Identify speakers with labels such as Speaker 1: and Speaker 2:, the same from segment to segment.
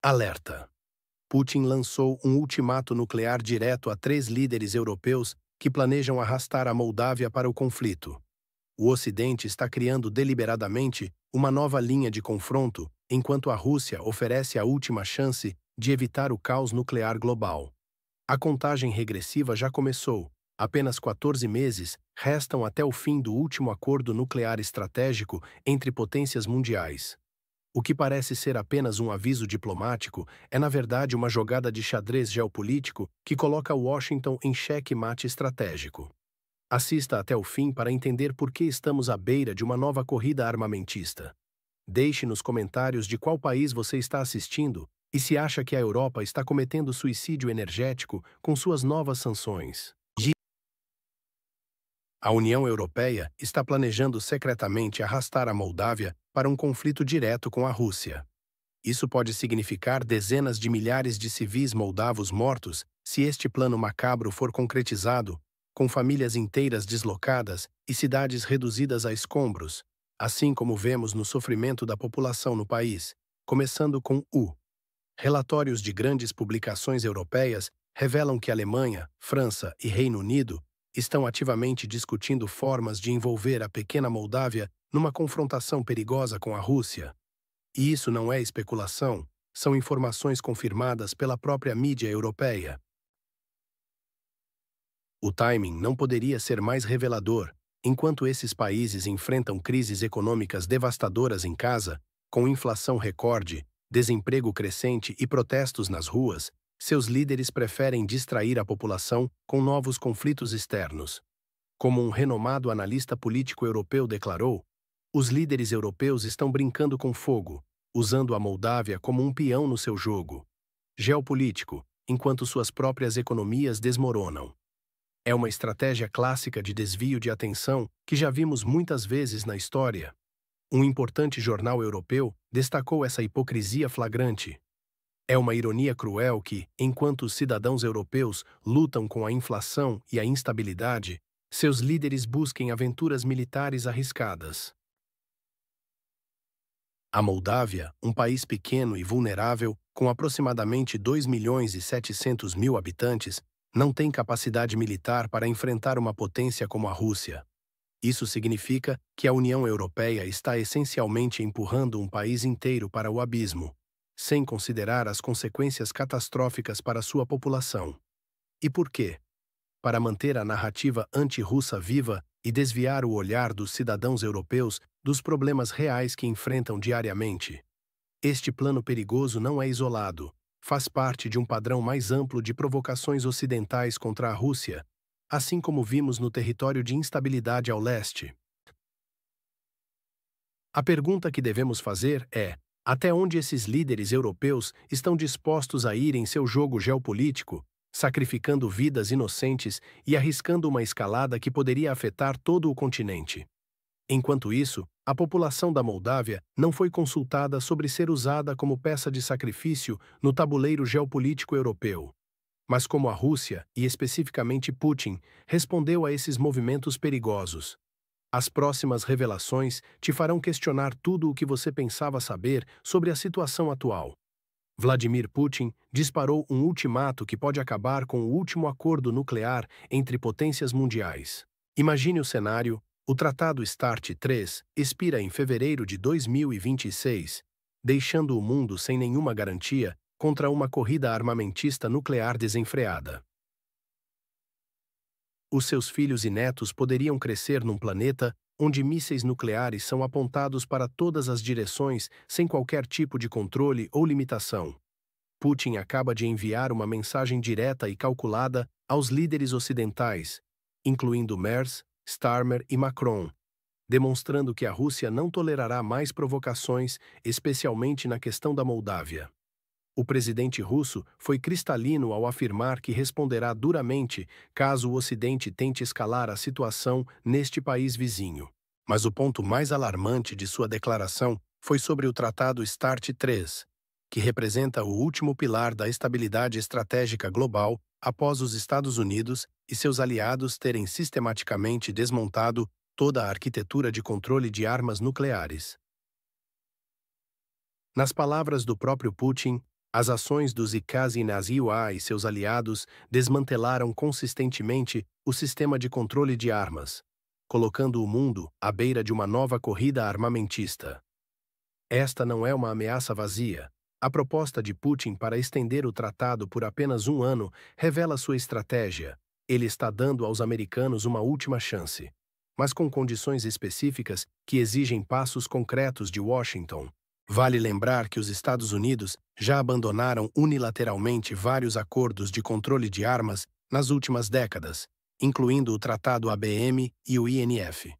Speaker 1: Alerta. Putin lançou um ultimato nuclear direto a 3 líderes europeus que planejam arrastar a Moldávia para o conflito. O Ocidente está criando deliberadamente uma nova linha de confronto, enquanto a Rússia oferece a última chance de evitar o caos nuclear global. A contagem regressiva já começou. Apenas 14 meses restam até o fim do último acordo nuclear estratégico entre potências mundiais. O que parece ser apenas um aviso diplomático é, na verdade, uma jogada de xadrez geopolítico que coloca Washington em xeque-mate estratégico. Assista até o fim para entender por que estamos à beira de uma nova corrida armamentista. Deixe nos comentários de qual país você está assistindo e se acha que a Europa está cometendo suicídio energético com suas novas sanções. A União Europeia está planejando secretamente arrastar a Moldávia para um conflito direto com a Rússia. Isso pode significar dezenas de milhares de civis moldavos mortos se este plano macabro for concretizado, com famílias inteiras deslocadas e cidades reduzidas a escombros, assim como vemos no sofrimento da população no país, começando com relatórios de grandes publicações europeias revelam que Alemanha, França e Reino Unido estão ativamente discutindo formas de envolver a pequena Moldávia numa confrontação perigosa com a Rússia. E isso não é especulação, são informações confirmadas pela própria mídia europeia. O timing não poderia ser mais revelador. Enquanto esses países enfrentam crises econômicas devastadoras em casa, com inflação recorde, desemprego crescente e protestos nas ruas, seus líderes preferem distrair a população com novos conflitos externos. Como um renomado analista político europeu declarou, os líderes europeus estão brincando com fogo, usando a Moldávia como um peão no seu jogo geopolítico, enquanto suas próprias economias desmoronam. É uma estratégia clássica de desvio de atenção que já vimos muitas vezes na história. Um importante jornal europeu destacou essa hipocrisia flagrante. É uma ironia cruel que, enquanto os cidadãos europeus lutam com a inflação e a instabilidade, seus líderes busquem aventuras militares arriscadas. A Moldávia, um país pequeno e vulnerável, com aproximadamente 2.700.000 habitantes, não tem capacidade militar para enfrentar uma potência como a Rússia. Isso significa que a União Europeia está essencialmente empurrando um país inteiro para o abismo, sem considerar as consequências catastróficas para sua população. E por quê? Para manter a narrativa anti-russa viva e desviar o olhar dos cidadãos europeus dos problemas reais que enfrentam diariamente. Este plano perigoso não é isolado, faz parte de um padrão mais amplo de provocações ocidentais contra a Rússia, assim como vimos no território de instabilidade ao leste. A pergunta que devemos fazer é: até onde esses líderes europeus estão dispostos a ir em seu jogo geopolítico, sacrificando vidas inocentes e arriscando uma escalada que poderia afetar todo o continente? Enquanto isso, a população da Moldávia não foi consultada sobre ser usada como peça de sacrifício no tabuleiro geopolítico europeu. Mas como a Rússia, e especificamente Putin, respondeu a esses movimentos perigosos? As próximas revelações te farão questionar tudo o que você pensava saber sobre a situação atual. Vladimir Putin disparou um ultimato que pode acabar com o último acordo nuclear entre potências mundiais. Imagine o cenário: o Tratado START 3 expira em fevereiro de 2026, deixando o mundo sem nenhuma garantia contra uma corrida armamentista nuclear desenfreada. Os seus filhos e netos poderiam crescer num planeta onde mísseis nucleares são apontados para todas as direções sem qualquer tipo de controle ou limitação. Putin acaba de enviar uma mensagem direta e calculada aos líderes ocidentais, incluindo Merz, Starmer e Macron, demonstrando que a Rússia não tolerará mais provocações, especialmente na questão da Moldávia. O presidente russo foi cristalino ao afirmar que responderá duramente caso o Ocidente tente escalar a situação neste país vizinho. Mas o ponto mais alarmante de sua declaração foi sobre o Tratado START 3, que representa o último pilar da estabilidade estratégica global após os Estados Unidos e seus aliados terem sistematicamente desmontado toda a arquitetura de controle de armas nucleares. Nas palavras do próprio Putin, As ações dos IKZINAZ-UA e seus aliados desmantelaram consistentemente o sistema de controle de armas, colocando o mundo à beira de uma nova corrida armamentista. Esta não é uma ameaça vazia. A proposta de Putin para estender o tratado por apenas um ano revela sua estratégia. Ele está dando aos americanos uma última chance, mas com condições específicas que exigem passos concretos de Washington. Vale lembrar que os Estados Unidos já abandonaram unilateralmente vários acordos de controle de armas nas últimas décadas, incluindo o Tratado ABM e o INF.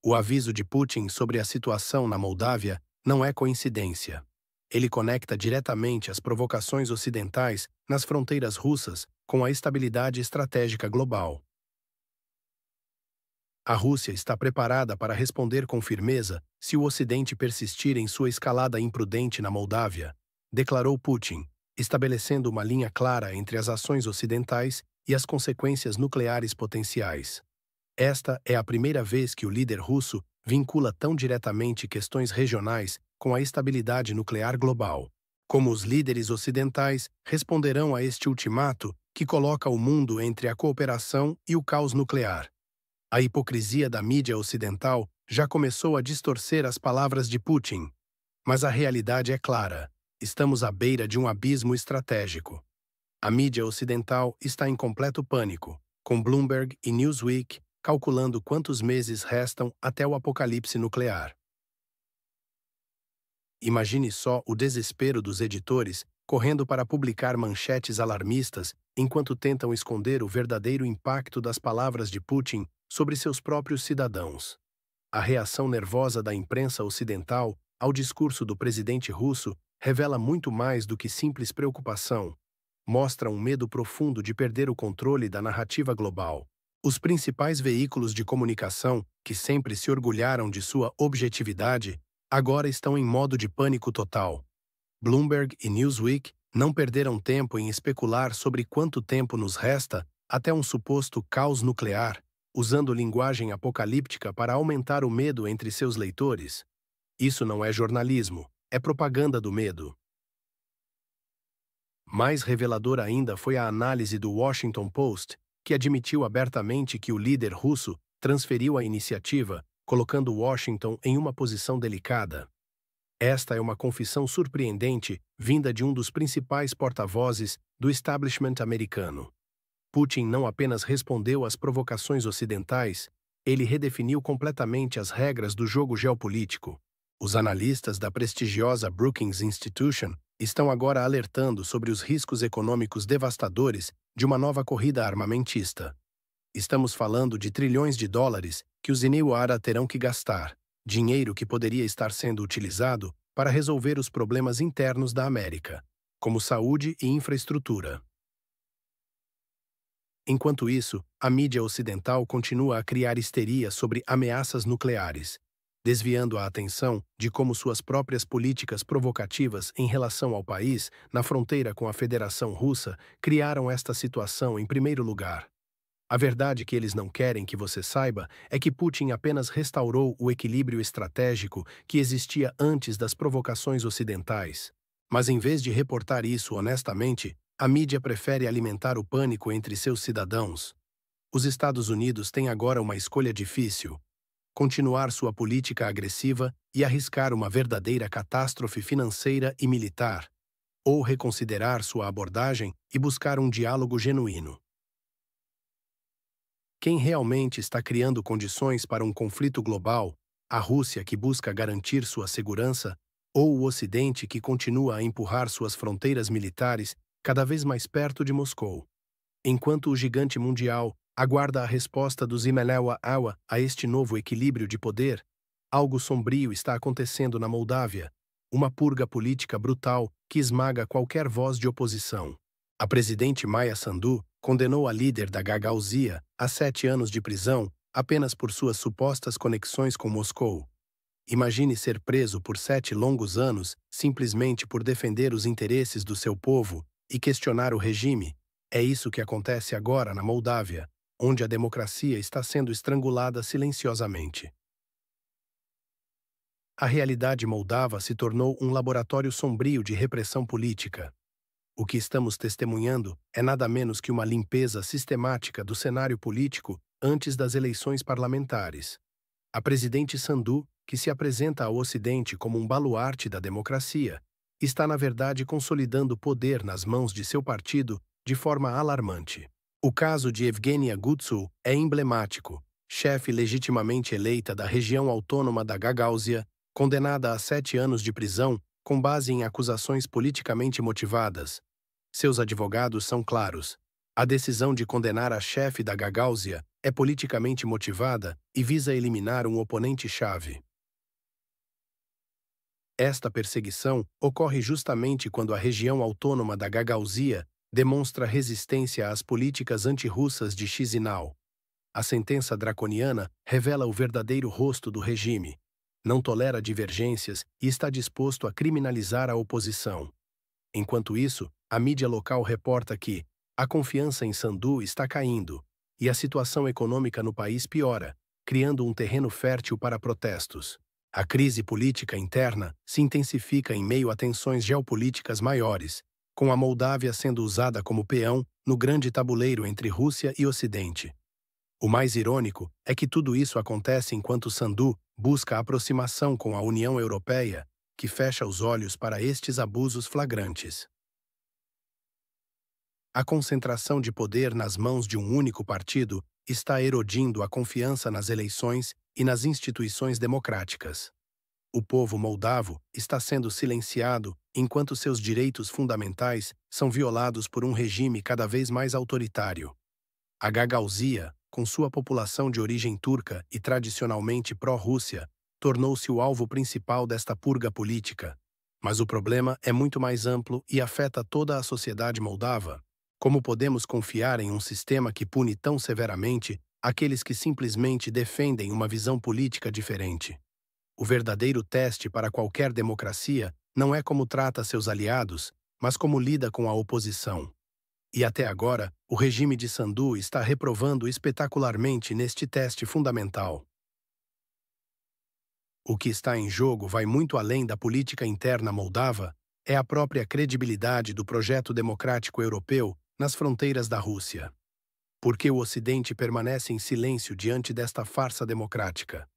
Speaker 1: O aviso de Putin sobre a situação na Moldávia não é coincidência. Ele conecta diretamente as provocações ocidentais nas fronteiras russas com a estabilidade estratégica global. A Rússia está preparada para responder com firmeza se o Ocidente persistir em sua escalada imprudente na Moldávia, declarou Putin, estabelecendo uma linha clara entre as ações ocidentais e as consequências nucleares potenciais. Esta é a primeira vez que o líder russo vincula tão diretamente questões regionais com a estabilidade nuclear global. Como os líderes ocidentais responderão a este ultimato que coloca o mundo entre a cooperação e o caos nuclear? A hipocrisia da mídia ocidental já começou a distorcer as palavras de Putin. Mas a realidade é clara: estamos à beira de um abismo estratégico. A mídia ocidental está em completo pânico, com Bloomberg e Newsweek calculando quantos meses restam até o apocalipse nuclear. Imagine só o desespero dos editores correndo para publicar manchetes alarmistas enquanto tentam esconder o verdadeiro impacto das palavras de Putin sobre seus próprios cidadãos. A reação nervosa da imprensa ocidental ao discurso do presidente russo revela muito mais do que simples preocupação. Mostra um medo profundo de perder o controle da narrativa global. Os principais veículos de comunicação, que sempre se orgulharam de sua objetividade, agora estão em modo de pânico total. Bloomberg e Newsweek não perderam tempo em especular sobre quanto tempo nos resta até um suposto caos nuclear, usando linguagem apocalíptica para aumentar o medo entre seus leitores. Isso não é jornalismo, é propaganda do medo. Mais reveladora ainda foi a análise do Washington Post, que admitiu abertamente que o líder russo transferiu a iniciativa, colocando Washington em uma posição delicada. Esta é uma confissão surpreendente vinda de um dos principais porta-vozes do establishment americano. Putin não apenas respondeu às provocações ocidentais, ele redefiniu completamente as regras do jogo geopolítico. Os analistas da prestigiosa Brookings Institution estão agora alertando sobre os riscos econômicos devastadores de uma nova corrida armamentista. Estamos falando de trilhões de dólares que os Iniuara terão que gastar, dinheiro que poderia estar sendo utilizado para resolver os problemas internos da América, como saúde e infraestrutura. Enquanto isso, a mídia ocidental continua a criar histeria sobre ameaças nucleares, desviando a atenção de como suas próprias políticas provocativas em relação ao país, na fronteira com a Federação Russa, criaram esta situação em primeiro lugar. A verdade que eles não querem que você saiba é que Putin apenas restaurou o equilíbrio estratégico que existia antes das provocações ocidentais. Mas em vez de reportar isso honestamente, a mídia prefere alimentar o pânico entre seus cidadãos. Os Estados Unidos têm agora uma escolha difícil: continuar sua política agressiva e arriscar uma verdadeira catástrofe financeira e militar, ou reconsiderar sua abordagem e buscar um diálogo genuíno. Quem realmente está criando condições para um conflito global, a Rússia que busca garantir sua segurança, ou o Ocidente que continua a empurrar suas fronteiras militares cada vez mais perto de Moscou? Enquanto o gigante mundial aguarda a resposta dos Imelewa-Awa a este novo equilíbrio de poder, algo sombrio está acontecendo na Moldávia, uma purga política brutal que esmaga qualquer voz de oposição. A presidente Maia Sandu condenou a líder da Gagauzia a 7 anos de prisão apenas por suas supostas conexões com Moscou. Imagine ser preso por 7 longos anos simplesmente por defender os interesses do seu povo e questionar o regime. É isso que acontece agora na Moldávia, onde a democracia está sendo estrangulada silenciosamente. A realidade moldava se tornou um laboratório sombrio de repressão política. O que estamos testemunhando é nada menos que uma limpeza sistemática do cenário político antes das eleições parlamentares. A presidente Sandu, que se apresenta ao Ocidente como um baluarte da democracia, está na verdade consolidando poder nas mãos de seu partido de forma alarmante. O caso de Evgenia Gutsul é emblemático, chefe legitimamente eleita da região autônoma da Gagáuzia, condenada a 7 anos de prisão com base em acusações politicamente motivadas. Seus advogados são claros. A decisão de condenar a chefe da Gagáuzia é politicamente motivada e visa eliminar um oponente-chave. Esta perseguição ocorre justamente quando a região autônoma da Gagáuzia demonstra resistência às políticas antirrussas de Chisinau. A sentença draconiana revela o verdadeiro rosto do regime. Não tolera divergências e está disposto a criminalizar a oposição. Enquanto isso, a mídia local reporta que a confiança em Sandu está caindo e a situação econômica no país piora, criando um terreno fértil para protestos. A crise política interna se intensifica em meio a tensões geopolíticas maiores, com a Moldávia sendo usada como peão no grande tabuleiro entre Rússia e Ocidente. O mais irônico é que tudo isso acontece enquanto Sandu busca aproximação com a União Europeia, que fecha os olhos para estes abusos flagrantes. A concentração de poder nas mãos de um único partido está erodindo a confiança nas eleições e nas instituições democráticas. O povo moldavo está sendo silenciado enquanto seus direitos fundamentais são violados por um regime cada vez mais autoritário. A Gagáuzia, com sua população de origem turca e tradicionalmente pró-Rússia, tornou-se o alvo principal desta purga política. Mas o problema é muito mais amplo e afeta toda a sociedade moldava. Como podemos confiar em um sistema que pune tão severamente aqueles que simplesmente defendem uma visão política diferente? O verdadeiro teste para qualquer democracia não é como trata seus aliados, mas como lida com a oposição. E até agora, o regime de Sandu está reprovando espetacularmente neste teste fundamental. O que está em jogo vai muito além da política interna moldava, é a própria credibilidade do projeto democrático europeu nas fronteiras da Rússia. Por que o Ocidente permanece em silêncio diante desta farsa democrática?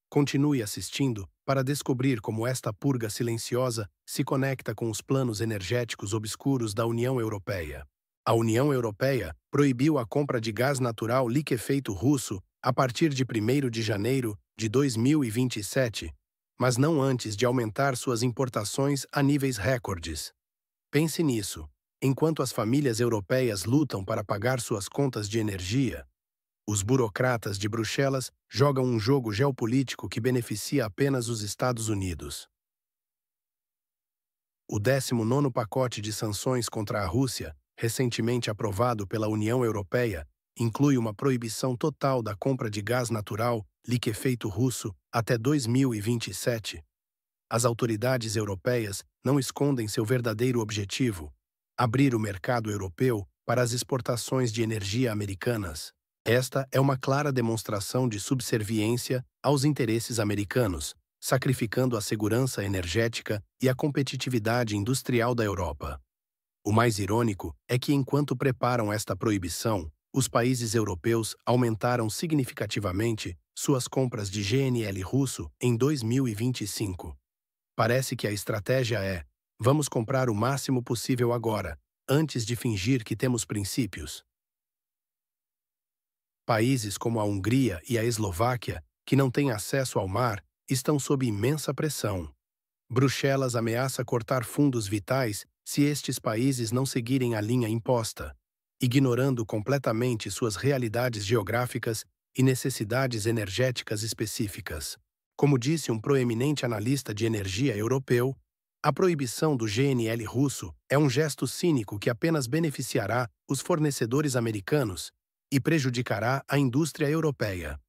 Speaker 1: Continue assistindo para descobrir como esta purga silenciosa se conecta com os planos energéticos obscuros da União Europeia. A União Europeia proibiu a compra de gás natural liquefeito russo a partir de 1º de janeiro de 2027, mas não antes de aumentar suas importações a níveis recordes. Pense nisso. Enquanto as famílias europeias lutam para pagar suas contas de energia, os burocratas de Bruxelas jogam um jogo geopolítico que beneficia apenas os Estados Unidos. O 19º pacote de sanções contra a Rússia, recentemente aprovado pela União Europeia, inclui uma proibição total da compra de gás natural liquefeito russo até 2027. As autoridades europeias não escondem seu verdadeiro objetivo: abrir o mercado europeu para as exportações de energia americanas. Esta é uma clara demonstração de subserviência aos interesses americanos, sacrificando a segurança energética e a competitividade industrial da Europa. O mais irônico é que, enquanto preparam esta proibição, os países europeus aumentaram significativamente suas compras de GNL russo em 2025. Parece que a estratégia é: vamos comprar o máximo possível agora, antes de fingir que temos princípios. Países como a Hungria e a Eslováquia, que não têm acesso ao mar, estão sob imensa pressão. Bruxelas ameaça cortar fundos vitais se estes países não seguirem a linha imposta, ignorando completamente suas realidades geográficas e necessidades energéticas específicas. Como disse um proeminente analista de energia europeu, a proibição do GNL russo é um gesto cínico que apenas beneficiará os fornecedores americanos e prejudicará a indústria europeia.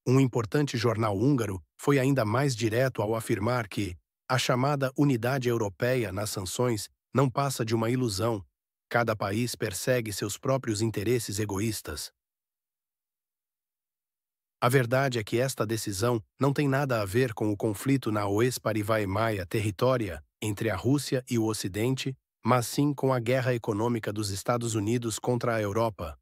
Speaker 1: Um importante jornal húngaro foi ainda mais direto ao afirmar que a chamada unidade europeia nas sanções não passa de uma ilusão. Cada país persegue seus próprios interesses egoístas. A verdade é que esta decisão não tem nada a ver com o conflito na Oesparivaimaia territória entre a Rússia e o Ocidente, mas sim com a guerra econômica dos Estados Unidos contra a Europa.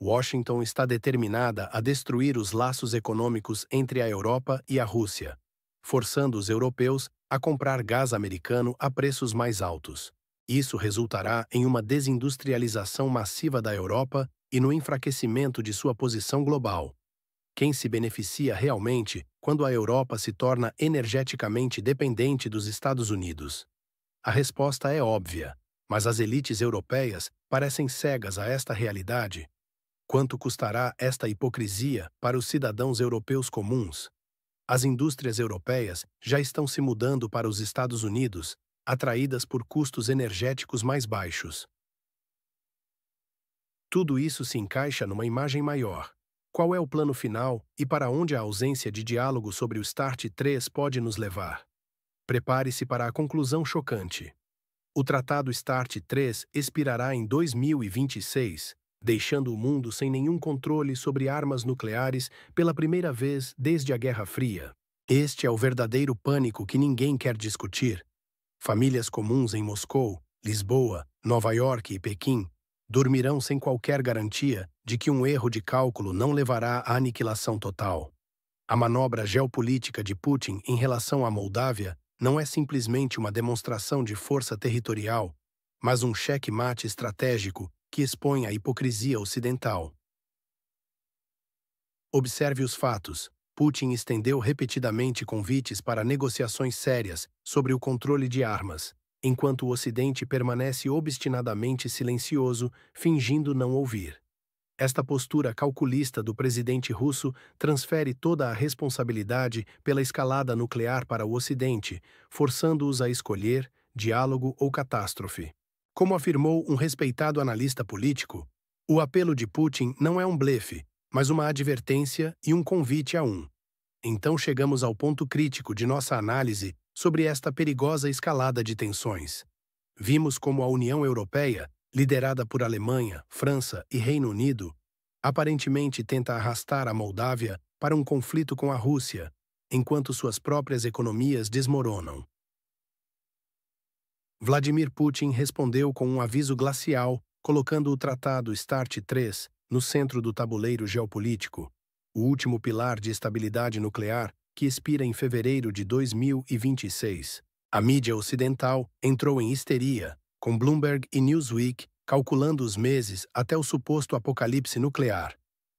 Speaker 1: Washington está determinada a destruir os laços econômicos entre a Europa e a Rússia, forçando os europeus a comprar gás americano a preços mais altos. Isso resultará em uma desindustrialização massiva da Europa e no enfraquecimento de sua posição global. Quem se beneficia realmente quando a Europa se torna energeticamente dependente dos Estados Unidos? A resposta é óbvia, mas as elites europeias parecem cegas a esta realidade. Quanto custará esta hipocrisia para os cidadãos europeus comuns? As indústrias europeias já estão se mudando para os Estados Unidos, atraídas por custos energéticos mais baixos. Tudo isso se encaixa numa imagem maior. Qual é o plano final e para onde a ausência de diálogo sobre o START 3 pode nos levar? Prepare-se para a conclusão chocante. O Tratado START 3 expirará em 2026, deixando o mundo sem nenhum controle sobre armas nucleares pela primeira vez desde a Guerra Fria. Este é o verdadeiro pânico que ninguém quer discutir. Famílias comuns em Moscou, Lisboa, Nova York e Pequim dormirão sem qualquer garantia de que um erro de cálculo não levará à aniquilação total. A manobra geopolítica de Putin em relação à Moldávia não é simplesmente uma demonstração de força territorial, mas um xeque-mate estratégico que expõe a hipocrisia ocidental. Observe os fatos. Putin estendeu repetidamente convites para negociações sérias sobre o controle de armas, enquanto o Ocidente permanece obstinadamente silencioso, fingindo não ouvir. Esta postura calculista do presidente russo transfere toda a responsabilidade pela escalada nuclear para o Ocidente, forçando-os a escolher diálogo ou catástrofe. Como afirmou um respeitado analista político, o apelo de Putin não é um blefe, mas uma advertência e um convite a um. Então chegamos ao ponto crítico de nossa análise sobre esta perigosa escalada de tensões. Vimos como a União Europeia, liderada por Alemanha, França e Reino Unido, aparentemente tenta arrastar a Moldávia para um conflito com a Rússia, enquanto suas próprias economias desmoronam. Vladimir Putin respondeu com um aviso glacial, colocando o Tratado START 3 no centro do tabuleiro geopolítico, o último pilar de estabilidade nuclear que expira em fevereiro de 2026. A mídia ocidental entrou em histeria, com Bloomberg e Newsweek calculando os meses até o suposto apocalipse nuclear,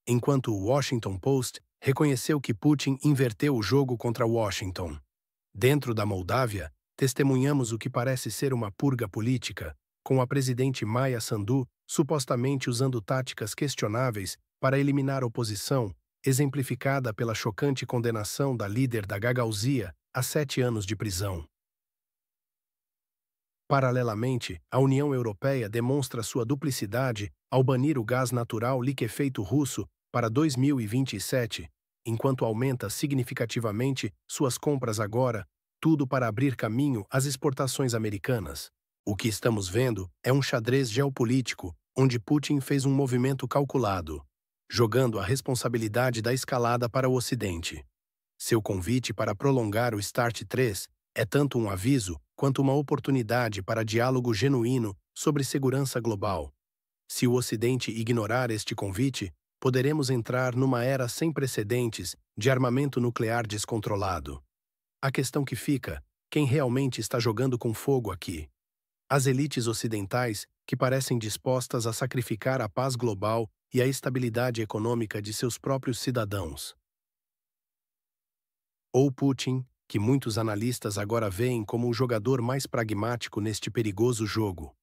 Speaker 1: enquanto o Washington Post reconheceu que Putin inverteu o jogo contra Washington. Dentro da Moldávia, testemunhamos o que parece ser uma purga política, com a presidente Maia Sandu supostamente usando táticas questionáveis para eliminar a oposição, exemplificada pela chocante condenação da líder da Gagauzia a 7 anos de prisão. Paralelamente, a União Europeia demonstra sua duplicidade ao banir o gás natural liquefeito russo para 2027, enquanto aumenta significativamente suas compras agora, tudo para abrir caminho às exportações americanas. O que estamos vendo é um xadrez geopolítico, onde Putin fez um movimento calculado, jogando a responsabilidade da escalada para o Ocidente. Seu convite para prolongar o START 3 é tanto um aviso quanto uma oportunidade para diálogo genuíno sobre segurança global. Se o Ocidente ignorar este convite, poderemos entrar numa era sem precedentes de armamento nuclear descontrolado. A questão que fica: quem realmente está jogando com fogo aqui? As elites ocidentais, que parecem dispostas a sacrificar a paz global e a estabilidade econômica de seus próprios cidadãos. Ou Putin, que muitos analistas agora veem como o jogador mais pragmático neste perigoso jogo.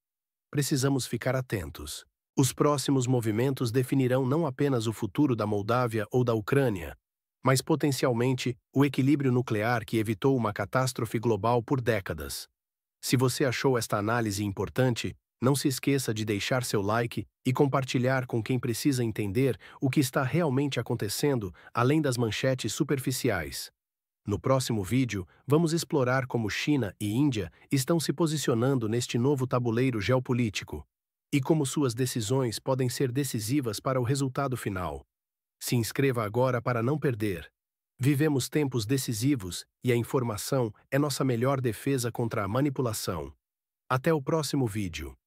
Speaker 1: Precisamos ficar atentos. Os próximos movimentos definirão não apenas o futuro da Moldávia ou da Ucrânia, mas potencialmente o equilíbrio nuclear que evitou uma catástrofe global por décadas. Se você achou esta análise importante, não se esqueça de deixar seu like e compartilhar com quem precisa entender o que está realmente acontecendo além das manchetes superficiais. No próximo vídeo, vamos explorar como China e Índia estão se posicionando neste novo tabuleiro geopolítico e como suas decisões podem ser decisivas para o resultado final. Se inscreva agora para não perder. Vivemos tempos decisivos e a informação é nossa melhor defesa contra a manipulação. Até o próximo vídeo.